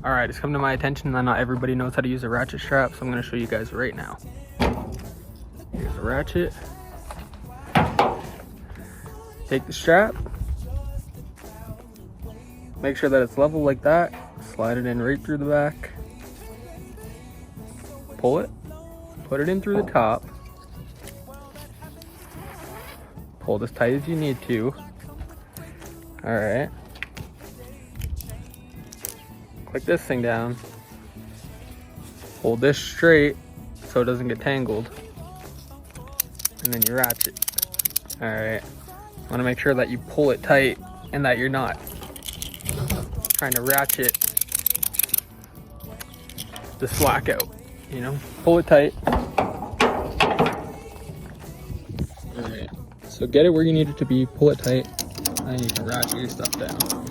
All right, it's come to my attention that not everybody knows how to use a ratchet strap, so I'm gonna show you guys right now. Here's a ratchet. Take the strap, make sure that it's level like that, slide it in right through the back, pull it, put it in through the top, pull it as tight as you need to. All right. Click this thing down, hold this straight so it doesn't get tangled, and then you ratchet. All right, I want to make sure that you pull it tight and that you're not trying to ratchet the slack out, you know, pull it tight. All right, so get it where you need it to be, pull it tight, and you can ratchet your stuff down.